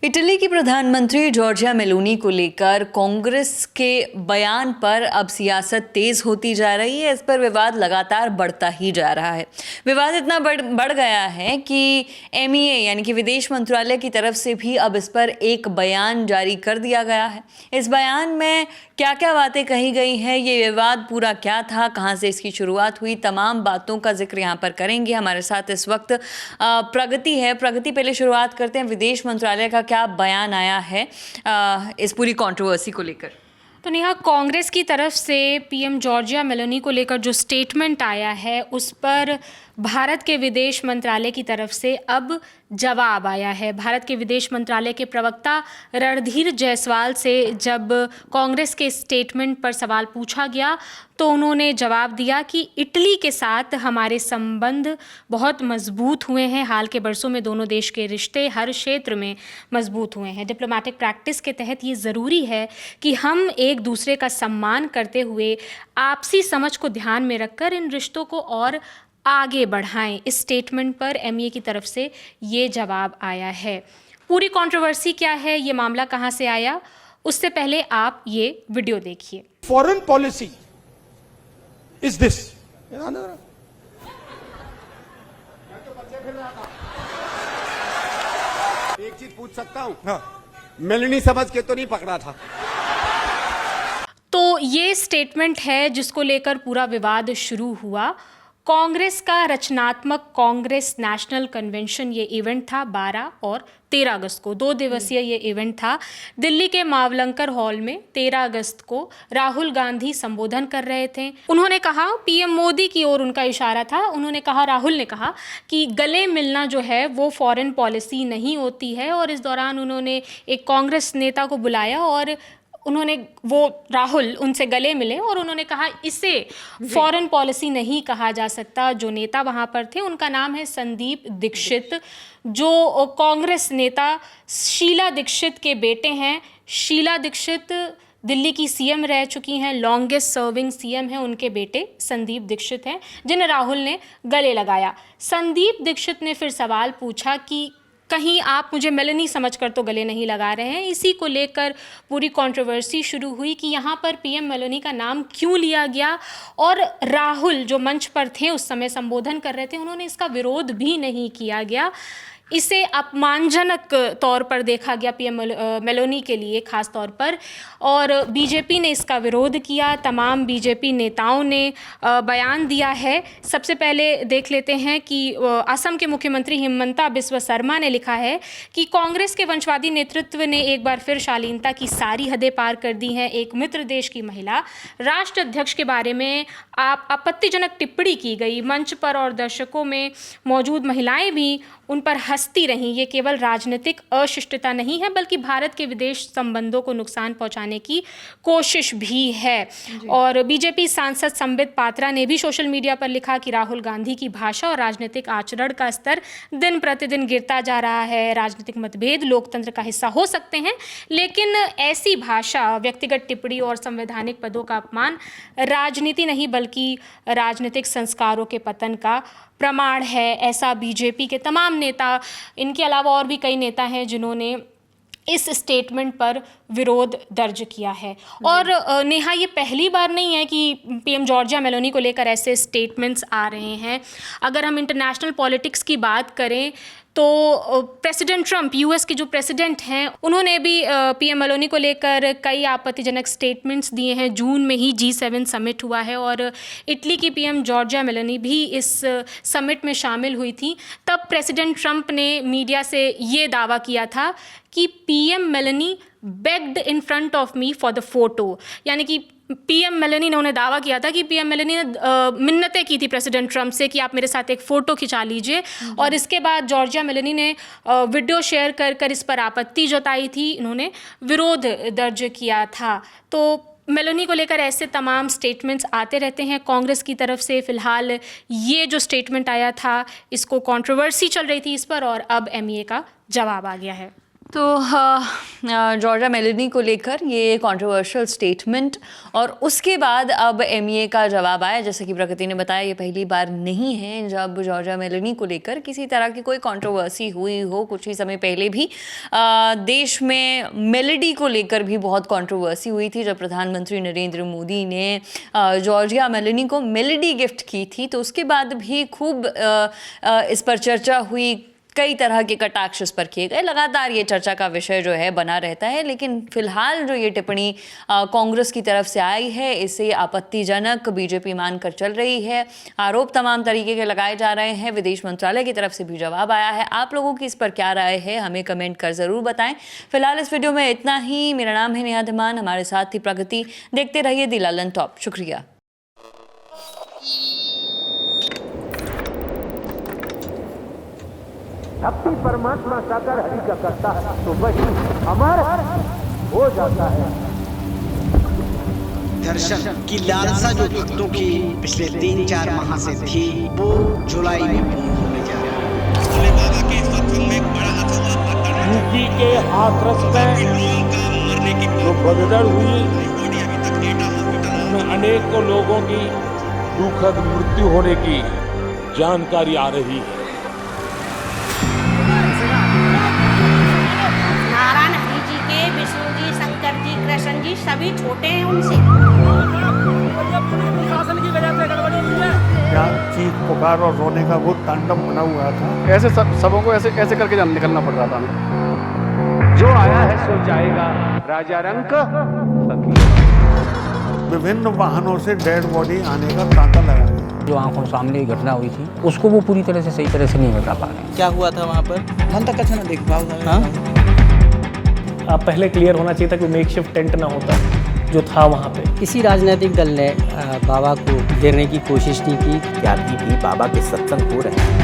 Italy की प्रधानमंत्री Giorgia Meloni को लेकर कांग्रेस के बयान पर अब सियासत तेज होती जा रही है। इस पर विवाद लगातार बढ़ता ही जा रहा है। विवाद इतना बढ़ गया है कि एमईए यानी कि विदेश मंत्रालय की तरफ से भी अब इस पर एक बयान जारी कर दिया गया है। इस बयान में क्या क्या बातें कही गई हैं, ये विवाद पूरा क्या था, कहाँ से इसकी शुरुआत हुई, तमाम बातों का जिक्र यहाँ पर करेंगे। हमारे साथ इस वक्त प्रगति है। प्रगति, पहले शुरुआत करते हैं, विदेश मंत्रालय का क्या बयान आया है इस पूरी कंट्रोवर्सी को लेकर? तो नेहा, कांग्रेस की तरफ से पीएम जॉर्जिया मेलोनी को लेकर जो स्टेटमेंट आया है उस पर भारत के विदेश मंत्रालय की तरफ से अब जवाब आया है। भारत के विदेश मंत्रालय के प्रवक्ता रणधीर जायसवाल से जब कांग्रेस के स्टेटमेंट पर सवाल पूछा गया तो उन्होंने जवाब दिया कि इटली के साथ हमारे संबंध बहुत मजबूत हुए हैं। हाल के बरसों में दोनों देश के रिश्ते हर क्षेत्र में मजबूत हुए हैं। डिप्लोमेटिक प्रैक्टिस के तहत ये ज़रूरी है कि हम एक दूसरे का सम्मान करते हुए आपसी समझ को ध्यान में रखकर इन रिश्तों को और आगे बढ़ाएं। इस स्टेटमेंट पर एमईए की तरफ से ये जवाब आया है। पूरी कंट्रोवर्सी क्या है, ये मामला कहां से आया, उससे पहले आप ये वीडियो देखिए। Foreign policy is this. एक चीज पूछ सकता हूं? हाँ। मेलनी समझ के तो नहीं पकड़ा था? तो ये स्टेटमेंट है जिसको लेकर पूरा विवाद शुरू हुआ। कांग्रेस का रचनात्मक कांग्रेस नेशनल कन्वेंशन ये इवेंट था 12 और 13 अगस्त को, 2 दिवसीय ये इवेंट था। दिल्ली के मावलंकर हॉल में 13 अगस्त को राहुल गांधी संबोधन कर रहे थे। उन्होंने कहा, पीएम मोदी की ओर उनका इशारा था, उन्होंने कहा, राहुल ने कहा कि गले मिलना जो है वो फॉरेन पॉलिसी नहीं होती है। और इस दौरान उन्होंने एक कांग्रेस नेता को बुलाया और राहुल उनसे गले मिले और उन्होंने कहा इसे फॉरेन पॉलिसी नहीं कहा जा सकता। जो नेता वहाँ पर थे उनका नाम है संदीप दीक्षित, जो कांग्रेस नेता शीला दीक्षित के बेटे हैं। शीला दीक्षित दिल्ली की सीएम रह चुकी हैं, लॉन्गेस्ट सर्विंग सीएम हैं, उनके बेटे संदीप दीक्षित हैं जिन्हें राहुल ने गले लगाया। संदीप दीक्षित ने फिर सवाल पूछा कि कहीं आप मुझे मेलोनी समझकर तो गले नहीं लगा रहे हैं। इसी को लेकर पूरी कंट्रोवर्सी शुरू हुई कि यहाँ पर पीएम मेलोनी का नाम क्यों लिया गया। और राहुल जो मंच पर थे उस समय संबोधन कर रहे थे, उन्होंने इसका विरोध भी नहीं किया गया। इसे अपमानजनक तौर पर देखा गया पीएम मेलोनी के लिए खास तौर पर, और बीजेपी ने इसका विरोध किया। तमाम बीजेपी नेताओं ने बयान दिया है। सबसे पहले देख लेते हैं कि असम के मुख्यमंत्री हिमंता बिस्वा शर्मा ने लिखा है कि कांग्रेस के वंशवादी नेतृत्व ने एक बार फिर शालीनता की सारी हदें पार कर दी हैं। एक मित्र देश की महिला राष्ट्राध्यक्ष के बारे में आपत्तिजनक टिप्पणी की गई। मंच पर और दर्शकों में मौजूद महिलाएं भी उन पर हंसती रहीं। ये केवल राजनीतिक अशिष्टता नहीं है बल्कि भारत के विदेश संबंधों को नुकसान पहुंचाने की कोशिश भी है। और बीजेपी सांसद संबित पात्रा ने भी सोशल मीडिया पर लिखा कि राहुल गांधी की भाषा और राजनीतिक आचरण का स्तर दिन प्रतिदिन गिरता जा रहा है। राजनीतिक मतभेद लोकतंत्र का हिस्सा हो सकते हैं, लेकिन ऐसी भाषा, व्यक्तिगत टिप्पणी और संवैधानिक पदों का अपमान राजनीति नहीं बल्कि राजनीतिक संस्कारों के पतन का प्रमाण है। ऐसा बीजेपी के तमाम नेता, इनके अलावा और भी कई नेता हैं जिन्होंने इस स्टेटमेंट पर विरोध दर्ज किया है। और नेहा, ये पहली बार नहीं है कि पीएम जॉर्जिया मेलोनी को लेकर ऐसे स्टेटमेंट्स आ रहे हैं। अगर हम इंटरनेशनल पॉलिटिक्स की बात करें तो प्रेसिडेंट ट्रंप, यूएस के जो प्रेसिडेंट हैं, उन्होंने भी पीएम मेलोनी को लेकर कई आपत्तिजनक स्टेटमेंट्स दिए हैं। जून में ही G7 समिट हुआ है और इटली की पीएम जॉर्जिया मेलोनी भी इस समिट में शामिल हुई थी। तब प्रेसिडेंट ट्रंप ने मीडिया से ये दावा किया था कि PM Meloni bagged in front of me for the photo, यानी कि पीएम मेलोनी ने, उन्हें दावा किया था कि पीएम मेलोनी ने मिन्नतें की थी प्रेसिडेंट ट्रंप से कि आप मेरे साथ एक फ़ोटो खिंचा लीजिए। और इसके बाद जॉर्जिया मेलोनी ने वीडियो शेयर कर इस पर आपत्ति जताई थी, इन्होंने विरोध दर्ज किया था। तो मेलोनी को लेकर ऐसे तमाम स्टेटमेंट्स आते रहते हैं कांग्रेस की तरफ से। फ़िलहाल ये जो स्टेटमेंट आया था, इसको कंट्रोवर्सी चल रही थी इस पर, और अब एमईए का जवाब आ गया है। तो जॉर्जिया मेलोनी को लेकर ये कंट्रोवर्शियल स्टेटमेंट और उसके बाद अब एमईए का जवाब आया। जैसे कि प्रगति ने बताया, ये पहली बार नहीं है जब जॉर्जिया मेलोनी को लेकर किसी तरह की कोई कंट्रोवर्सी हुई हो। कुछ ही समय पहले भी देश में मेलोडी को लेकर भी बहुत कंट्रोवर्सी हुई थी जब प्रधानमंत्री नरेंद्र मोदी ने जॉर्जिया मेलोनी को मेलोडी गिफ्ट की थी। तो उसके बाद भी खूब इस पर चर्चा हुई, कई तरह के कटाक्ष इस पर किए गए। लगातार ये चर्चा का विषय जो है बना रहता है, लेकिन फिलहाल जो ये टिप्पणी कांग्रेस की तरफ से आई है इसे आपत्तिजनक बीजेपी मानकर चल रही है। आरोप तमाम तरीके के लगाए जा रहे हैं। विदेश मंत्रालय की तरफ से भी जवाब आया है। आप लोगों की इस पर क्या राय है हमें कमेंट कर ज़रूर बताएं। फिलहाल इस वीडियो में इतना ही। मेरा नाम है नेहा धीमान, हमारे साथ थी प्रगति। देखते रहिए दी लालन टॉप। शुक्रिया। भक्ति परमात्मा साकार हरि का करता है तो वही अमर हो जाता है। दर्शन की लालसा जो भक्तों की पिछले 3-4 माह से थी वो जुलाई में पूर्ण होने जा रही है। भोले बाबा के सत्संग में एक बड़ा हादसा यूपी के हाथरस में जो भगदड़ हुई उसमें अनेकों लोगों की दुखद मृत्यु होने की जानकारी आ रही है। नारायण हरि जी के, विष्णु जी, शंकर जी, कृष्ण जी सभी छोटे हैं उनसे। क्या चीख पुकार और रोने का वो तांडव बना हुआ था। ऐसे सबों को ऐसे ऐसे करके निकलना पड़ रहा था हमें। जो आया है सो जाएगा, राजा रंक विभिन्न वाहनों से डेड बॉडी आने का तांता लगा है। जो आंखों सामने घटना हुई थी उसको वो पूरी तरह से सही तरह से नहीं बता पा रहे। क्या हुआ था वहाँ पर? मन तक अच्छा ना देख पाओ। आप पहले क्लियर होना चाहिए था कि मेकशिफ्ट टेंट ना होता जो था वहाँ पे। किसी राजनीतिक दल ने बाबा को घेरने की कोशिश नहीं की। क्या अभी भी बाबा के सत्संग हो रहे हैं?